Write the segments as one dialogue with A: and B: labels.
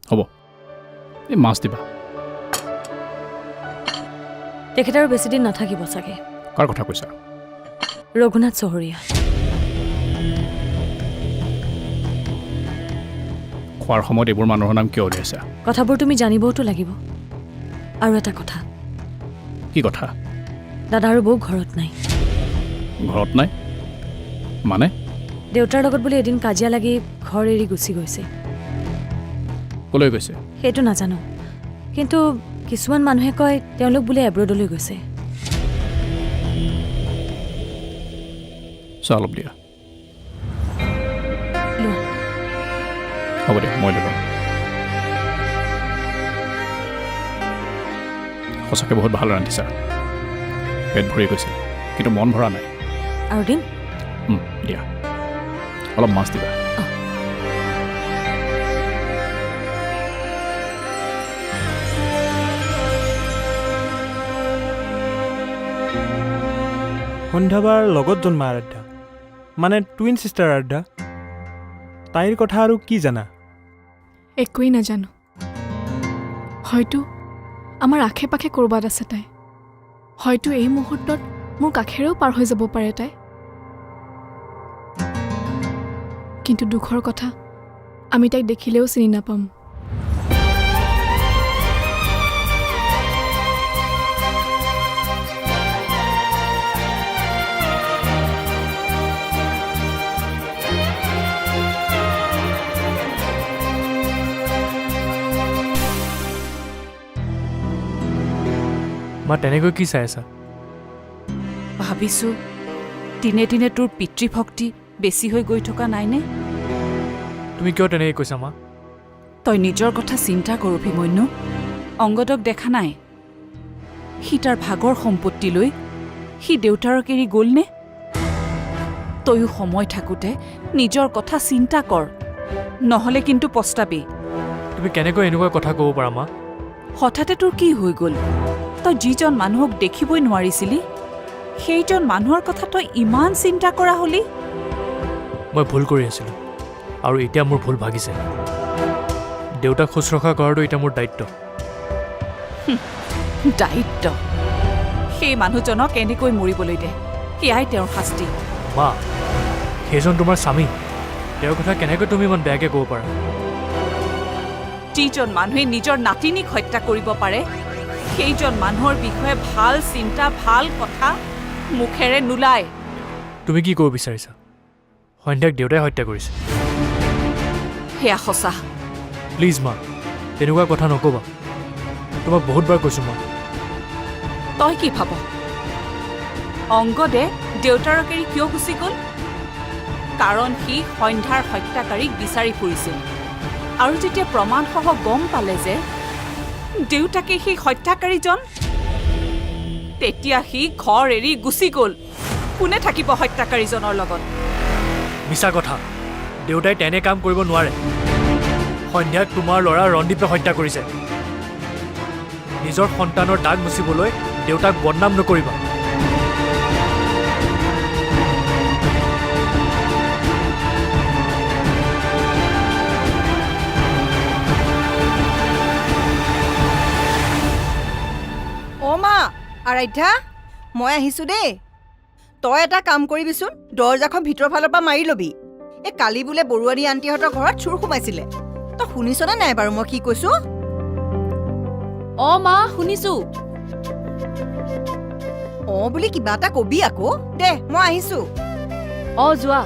A: হ'ব এই মাছ দিবা
B: তেখেত আৰু বেছিদিন নাথাকিব চাগে
A: কাৰ কথা কৈছা
B: ৰঘুনাথ চহৰীয়া
A: খোৱাৰ সময়ত এইবোৰ মানুহৰ নাম কিয় উলিয়াইছা
B: কথাবোৰ তুমি জানিবওতো লাগিব আৰু এটা কথা
A: কি কথা
B: দাদা আৰু বৌ ঘৰত নাই
A: ঘৰত নাই মানে
B: দেউতাৰ লগত বোলে এদিন কাজিয়া লাগি ঘৰ এৰি গুচি গৈছে
A: ক'লৈ গৈছে
B: সেইটো নাজানো কিন্তু কিছুমান মানুহে কয় তেওঁলোক বোলে এব্ৰডলৈ গৈছে
A: চোৱা অলপ দিয়া
B: লোৱা
A: হ'ব দিয়া মই লৈ ল'ম সঁচাকৈ বহুত ভাল ৰান্ধিছা পেট ভৰি গৈছে কিন্তু মন ভৰা নাই
B: আৰু দিম
A: দিয়া অলপ মাছ দিবা
C: সন্ধ্যাবাৰ লগত জন্মা আৰাধ্যা মানে টুইন ছিষ্টাৰ আৰাধ্যা তাইৰ কথা আৰু কি জানা
D: একোৱেই নাজানো হয়তো আমাৰ আশে পাশে ক'ৰবাত আছে তাই হয়তো এই মুহূৰ্তত মোৰ কাষেৰেও পাৰ হৈ যাব পাৰে তাই কিন্তু দুখৰ কথা আমি তাইক দেখিলেও চিনি নাপাম
C: মা তেনেকৈ কি চাই আছা
E: ভাবিছোঁ দিনে দিনে তোৰ পিতৃভক্তি বেছি হৈ গৈ থকা নাইনে
C: তুমি কিয় তেনেকৈ কৈছা মা
E: তই নিজৰ কথা চিন্তা কৰ অভিমন্যু অংগদক দেখা নাই সি তাৰ ভাগৰ সম্পত্তি লৈ সি দেউতাৰক এৰি গ'লনে তয়ো সময় থাকোঁতে নিজৰ কথা চিন্তা কৰ নহ'লে কিন্তু পস্তাবি
C: তুমি কেনেকৈ এনেকুৱা কথা ক'ব পাৰা মা
E: হঠাতে তোৰ কি হৈ গ'ল তই যিজন মানুহক দেখিবই নোৱাৰিছিলি সেইজন মানুহৰ কথা তই ইমান চিন্তা কৰা হলি
C: মই ভুল কৰি আছিলোঁ আৰু এতিয়া মোৰ ভুল ভাগিছে দেউতাক শুশ্ৰূষা কৰাটো এতিয়া মোৰ দায়িত্ব
E: দায়িত্ব সেই মানুহজনক এনেকৈ মৰিবলৈ দে সেয়াই তেওঁৰ শাস্তি
C: মা সেইজন তোমাৰ স্বামী তেওঁৰ কথা কেনেকৈ তুমি ইমান বেয়াকৈ ক'ব পাৰা
E: যিজন মানুহে নিজৰ নাতিনীক হত্যা কৰিব পাৰে সেইজন মানুহৰ বিষয়ে ভাল চিন্তা ভাল কথা মুখেৰে নোলায়
C: তুমি কি ক'ব বিচাৰিছা সন্ধ্যাক দেউতাই হত্যা কৰিছে
E: সেয়া সঁচা
C: প্লিজ মা তেনেকুৱা কথা নক'বা তোমাক বহুতবাৰ কৈছোঁ মা
E: তই কি ভাব অংগদে দেউতাৰক এৰি কিয় গুচি গ'ল কাৰণ সি সন্ধ্যাৰ হত্যাকাৰীক বিচাৰি ফুৰিছিল আৰু যেতিয়া প্ৰমাণসহ গম পালে যে দেউতাকে সেই হত্যাকাৰীজন তেতিয়া সি ঘৰ এৰি গুচি গ'ল কোনে থাকিব হত্যাকাৰীজনৰ লগত
C: মিছা কথা দেউতাই তেনে কাম কৰিব নোৱাৰে সন্ধ্যাক তোমাৰ ল'ৰা ৰন্দীপে হত্যা কৰিছে নিজৰ সন্তানৰ দাগ মুচিবলৈ দেউতাক বদনাম নকৰিবা
F: অ' মা আৰাধ্যা মই আহিছোঁ দেই তই এটা কাম কৰিবিচোন দৰজাখন ভিতৰৰ ফালৰ পৰা মাৰি ল'বি এই কালি বোলে বৰুৱানী আণ্টিহঁতৰ ঘৰত চোৰ সোমাইছিলে তই শুনিছনে নাই বাৰু মই কি কৈছোঁ
E: অ মা শুনিছো
F: অঁ বুলি কিবা এটা কবি আকৌ দে মই আহিছোঁ
B: অ যোৱা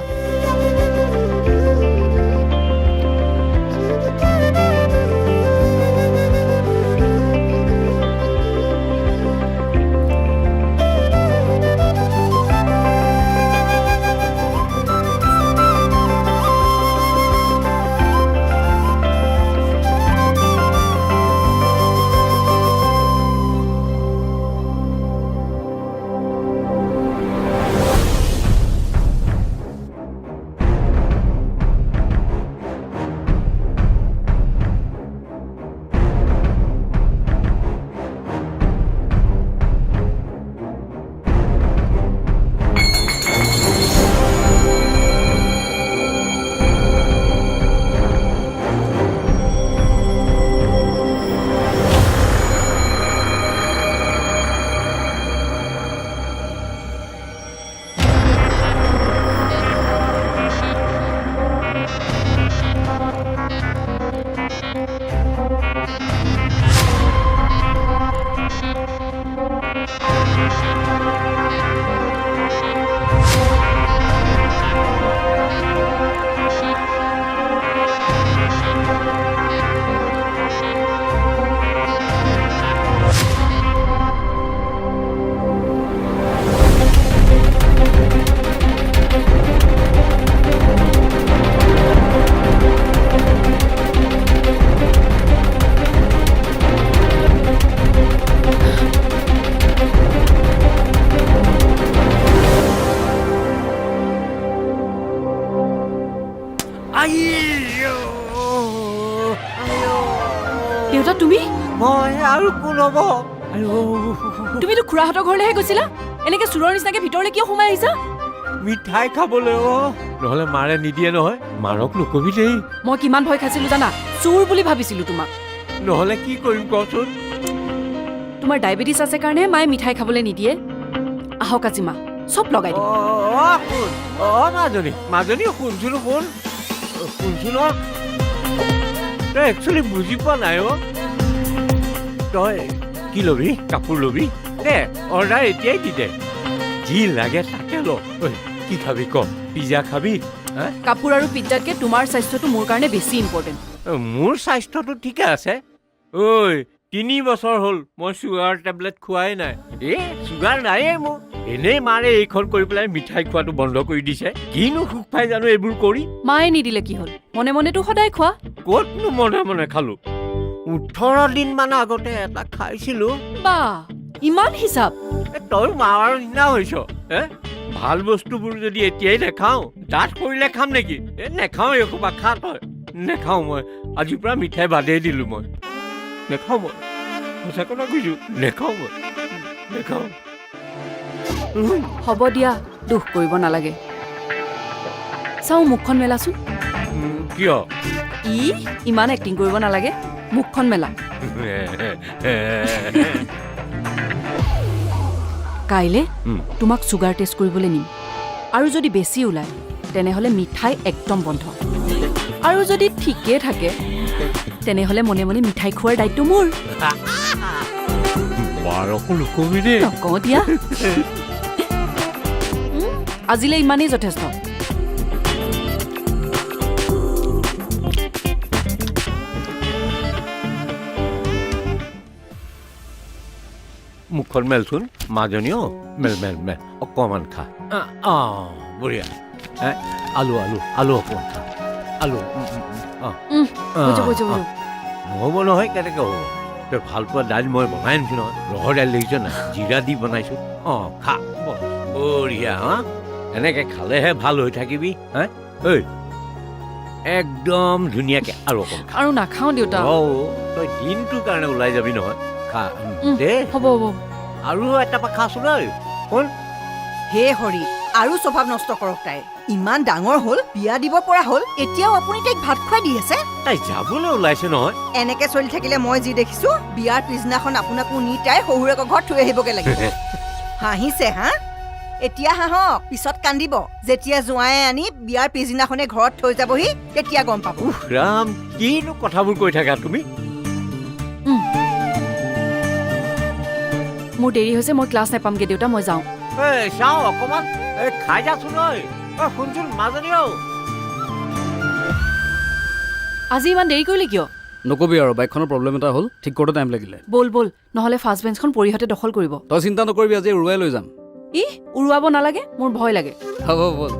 B: দেউতা তুমি
G: মই আৰু কোন হ'ব
B: তুমিতো খুৰাহঁতৰ ঘৰলৈহে গৈছিলা এনেকে চোৰৰ নিচিনাকে ভিতৰলৈ কিয় সোমাই আহিছা
G: মিঠাই খাবলৈ নহ'লে মাৰে নিদিয়ে নহয় মাৰক নকবি দেই
B: মই কিমান ভয় খাইছিলো জানা চোৰ বুলি ভাবিছিলো তোমাক
G: নহ'লে কি কৰিম কচোন
B: তোমাৰ ডায়েবেটিছ আছে কাৰণে মায়ে মিঠাই খাবলৈ নিদিয়ে আহক আজি মা চব লগাই দিম
G: শুন মাজনী শুনছোন শুনছোন তই একচুৱেলি বুজি পোৱা নাই তই কি ল'বি কাপোৰ ল'বি দে অৰ্ডাৰ এতিয়াই দি দে যি লাগে তাকে ল কি খাবি ক পিজ্জা খাবি
B: কাপোৰ আৰু পিজ্জাতকে তোমাৰ স্বাস্থ্যটো মোৰ কাৰণে বেছি ইম্পৰ্টেণ্ট
G: মোৰ স্বাস্থ্যটো ঠিকে আছে ঐ 3 বছৰ হ'ল মই চুগাৰ টেবলেট খোৱাই নাই চুগাৰ নাইয়ে মোৰ এনেই মাৰে এইখন কৰি পেলাই মিঠাই খোৱাটো বন্ধ কৰি দিছে কিনো সুখ পাই জানো এইবোৰ কৰি
B: মায়ে নিদিলে কি হ'ল মনে মনেতো সদায় খোৱা
G: ক'তনো মনে মনে খালো 18 দিন মান আগতে এটা খাইছিলো
B: বা ইমান হিচাপ
G: তই মাৰ নিচিনা হৈছ ভাল বস্তুবোৰ যদি এতিয়াই নেখাওঁ দাঁত কৰিলে খাম নেকি নেখাওঁ এসোপা খা তই নেখাওঁ মই আজিৰ পৰা মিঠাই বাদেই দিলো মই নেখাওঁ মই সঁচা কথা কৈছো নেখাওঁ মই নেখাওঁ
B: হ'ব দিয়া দুখ কৰিব নালাগে চাওঁ মুখখন মেলাচোন
G: কিয়
B: ইমান এক্টিং কৰিব নালাগে মুখখন মেলা কাইলে তোমাক চুগাৰ টেষ্ট কৰিবলৈ নিম আৰু যদি বেছি ওলায় তেনেহ'লে মিঠাই একদম বন্ধ আৰু যদি ঠিকেই থাকে তেনেহ'লে মনে মনে মিঠাই খোৱাৰ দায়িত্ব মোৰ নকওঁ দিয়া আজিলৈ ইমানেই যথেষ্ট
G: মুখখন মেলচোন মাজনীও মেল মেল মেল অকণমান খা বঢ়িয়া আলু আলু আলু অকণমান খা আলু নহ'ব নহয় কেনেকৈ হ'ব তই ভাল পোৱা দাইল মই বনাই আনিছোঁ নহয় ৰহৰ দাইল দেখিছ নাই জিৰা দি বনাইছোঁ খা বঢ়িয়া এনেকৈ খালেহে ভাল হৈ থাকিবি ঐ একদম ধুনীয়াকৈ আৰু অকণমান
B: আৰু নাখাওঁ দেউতা
G: তই দিনটোৰ কাৰণে ওলাই যাবি নহয় খা দে
B: হ'ব হ'ব
G: আৰু এটা পা খাচোন ঐ শুন
F: হে হৰি আৰু স্বভাৱ নষ্ট কৰক তাই ইমান ডাঙৰ হ'ল বিয়া দিব পৰা হ'ল এতিয়াও আপুনি তাইক ভাত খুৱাই দি আছে
G: তাই যাবলৈ ওলাইছে নহয়
F: এনেকে চলি থাকিলে মই যি দেখিছো বিয়াৰ পিছদিনাখন আপোনাকো নি তাই শহুৰেকৰ ঘৰত থৈ আহিবগে লাগিব হাঁহিছে এতিয়া হাঁহক পিছত কান্দিব যেতিয়া জোঁৱাই আনি বিয়াৰ পিছদিনাখনে ঘৰত থৈ যাবহি তেতিয়া গম পাব
G: ৰাম কিনো কথাবোৰ কৈ থাকা তুমি
B: মোৰ দেৰি হৈছে মই ক্লাছ নাপামগে দেউতা মই যাওঁ
G: চাওঁ অকণমান খাই যাচোন ঐ শুনচোন মাজনী
B: আজি ইমান দেৰি কৰিলি কিয়
A: নকবি আৰু বাইকখনৰ প্ৰব্লেম এটা হ'ল ঠিক কৰোঁতে টাইম লাগিলে
B: ব'ল ব'ল নহ'লে ফাৰ্ষ্ট বেঞ্চখন পৰিহঁতে দখল কৰিব
A: তই চিন্তা নকৰিবি আজি উৰুৱাই লৈ যাম
B: উৰুৱাব নালাগে মোৰ ভয় লাগে
A: হ'ব ব'ল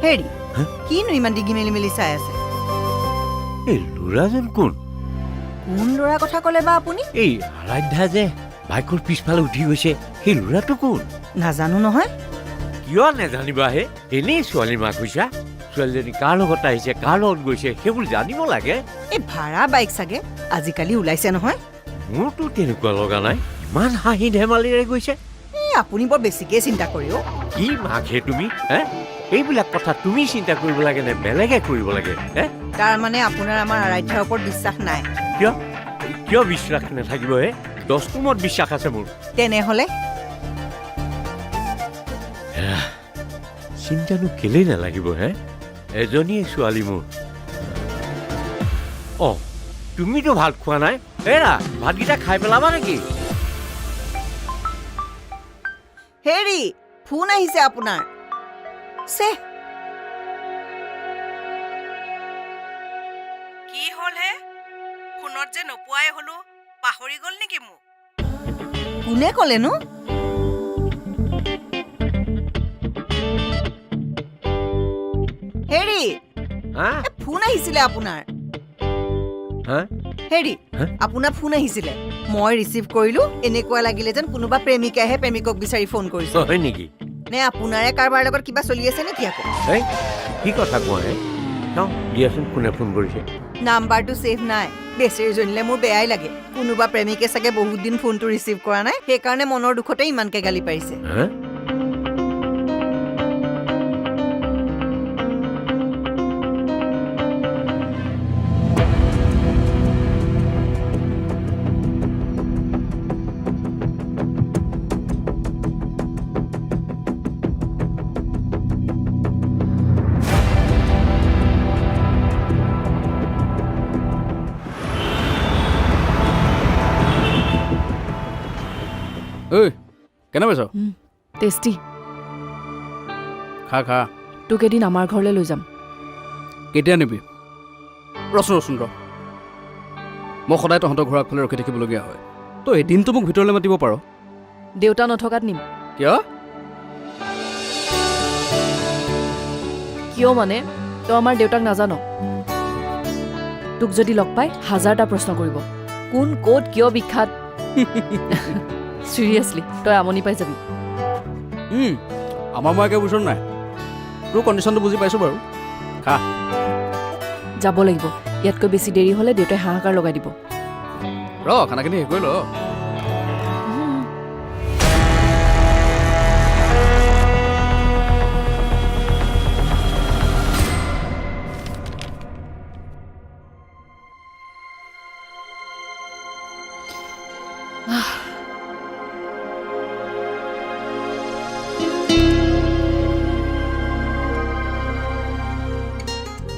F: হেৰি কিনো ইমান ডিগি মেলি মেলি চাই আছে
G: এই ল'ৰাজন কোন
F: কোন ল'ৰাৰ কথা ক'লে বা আপুনি
G: এই আৰাধ্যা যে বাইকৰ পিছফালে উঠি গৈছে সেই ল'ৰাটো কোন
F: নাজানো নহয়
G: কিয় নেজানিবা হে এনেই ছোৱালী মাক হৈছা ছোৱালীজনী কাৰ লগত আহিছে কাৰ লগত গৈছে সেইবোৰ জানিব লাগে
F: এই ভাড়া বাইক চাগে আজিকালি ওলাইছে নহয়
G: মোৰতো তেনেকুৱা লগা নাই ইমান হাঁহি ধেমালিৰে গৈছে
F: আপুনি বৰ বেছিকে চিন্তা কৰে
G: কি মাকহে তুমি এইবিলাক কথা তুমি চিন্তা কৰিব লাগে নে বেলেগে কৰিব লাগে
F: তাৰমানে আপোনাৰ আমাৰ আৰাধ্যাৰ ওপৰত বিশ্বাস নাই
G: কিয় কিয় বিশ্বাস নাথাকিব 10 কোমত বিশ্বাস আছে মোৰ
F: তেনেহ'লে
G: চিন্তানো কেলেই নালাগিব এজনীয়ে ছোৱালী মোৰ তুমিতো ভাত খোৱা নাই হেৰা ভাতকেইটা খাই পেলাবা নেকি
F: হেৰি ফোন আহিছে আপোনাৰ
H: কি হ'ল হে ফোনত যে নোপোৱাই হলো পাহৰি গ'ল নেকি মোক
F: কোনে ক'লেনো হেৰি ফোন আহিছিলে আপোনাৰ হেৰি আপোনাৰ ফোন আহিছিলে মই ৰিচিভ কৰিলো এনেকুৱা লাগিলে যেন কোনোবা প্ৰেমিকাইহে প্ৰেমিকক বিচাৰি ফোন কৰিছে
G: হয় নেকি
F: নে আপোনাৰে কাৰোবাৰ লগত কিবা চলি আছে নেকি আকৌ
G: এই কি কথা কোৱা হে চাওঁ দিয়াচোন কোনে ফোন কৰিছে
F: নাম্বাৰটো ছেভ নাই বেচেৰীজনীলে মোৰ বেয়াই লাগে কোনোবা প্ৰেমিকে চাগে বহুত দিন ফোনটো ৰিচিভ কৰা নাই সেইকাৰণে মনৰ দুখতে ইমানকে গালি পাৰিছে
G: হা
A: ঐ কেনে পাইছ
B: টেষ্টি
A: খা খা
B: তোক এদিন আমাৰ ঘৰলৈ লৈ যাম
A: কেতিয়া নিবি ৰচোন ৰ মই সদায় তহঁতৰ ঘৰৰ আগফালে ৰখি থাকিবলগীয়া হয় তই এদিনটো মোক ভিতৰলৈ মাতিব পাৰ
B: দেউতা নথকাত নিম
A: কিয়
B: কিয় মানে তই আমাৰ দেউতাক নাজান তোক যদি লগ পাই 1000টা প্ৰশ্ন কৰিব কোন ক'ত কিয় বিখ্যাত চিৰিয়াছলি তই আমনি পাই যাবি
A: আমাৰ মই একে বুজিছ নাই তোৰ কণ্ডিশ্যনটো বুজি পাইছোঁ বাৰু খা
B: যাব লাগিব ইয়াতকৈ বেছি দেৰি হ'লে দেউতাই হাহাকাৰ লগাই দিব
A: ৰ খানাখিনি শেষ কৰি ল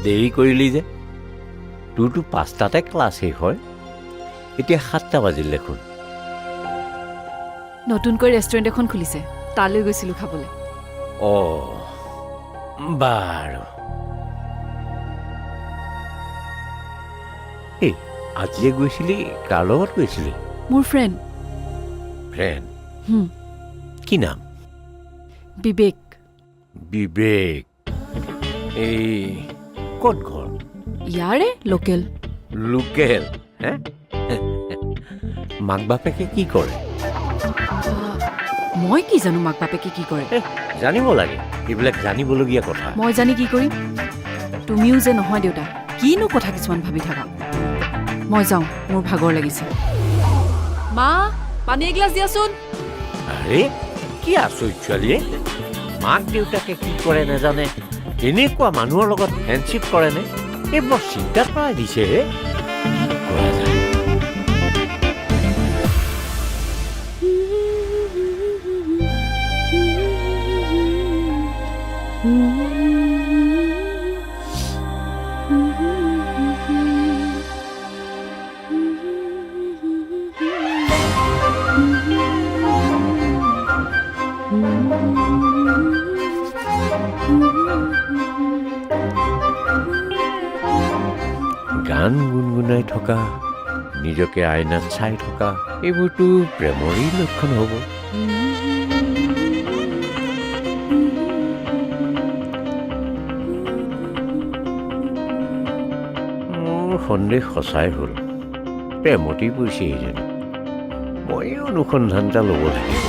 G: দেৰি কৰিলি যে তোৰতো 5টাতে ক্লাছ শেষ হয় এতিয়া 7টা বাজিল দেখোন
B: নতুনকৈ ৰেষ্টুৰেণ্ট এখন খুলিছে তালৈ গৈছিলোঁ খাবলৈ
G: বাৰু এই আজিয়ে গৈছিলি কাৰ লগত গৈছিলি
B: মোৰ ফ্ৰেণ্ড
G: ফ্ৰেণ্ড কি নাম
B: বিবেক
G: বিবেক এই ক'ত ঘৰ
B: ইয়াৰে লোকেল
G: লোকেল হে মাক বাপেকে কি কৰে
B: মই কি জানো মাক বাপেকে কি কৰে
G: জানিব লাগে এইবিলাক জানিবলগীয়া কথা
B: মই জানি কি কৰিম তুমিও যে নহয় দেউতা কিনো কথা কিছুমান ভাবি থাকা মই যাওঁ মোৰ ভাগৰ লাগিছে মা পানী এগিলাচ দিয়াচোন
G: আৰে কি আচৰিত ছোৱালীয়ে মাক দেউতাকে কি কৰে নাজানে এনেকুৱা মানুহৰ লগত ফ্ৰেণ্ডশ্বিপ কৰেনে এই বৰ চিন্তাত পেলাই দিছে কৰা যায় গান গুণগুণাই থকা নিজকে আইনাত চাই থকা এইবোৰতো প্ৰেমৰেই লক্ষণ হ'ব মোৰ সন্দেহ সঁচাই হ'ল প্ৰেমতেই পৰিছে যেন ময়ো অনুসন্ধান এটা ল'ব লাগিব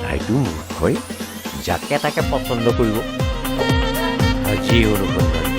G: তাইতো মূৰ্খই যাকে তাকে পচন্দ কৰিব আজিয়ে অনুসন্ধান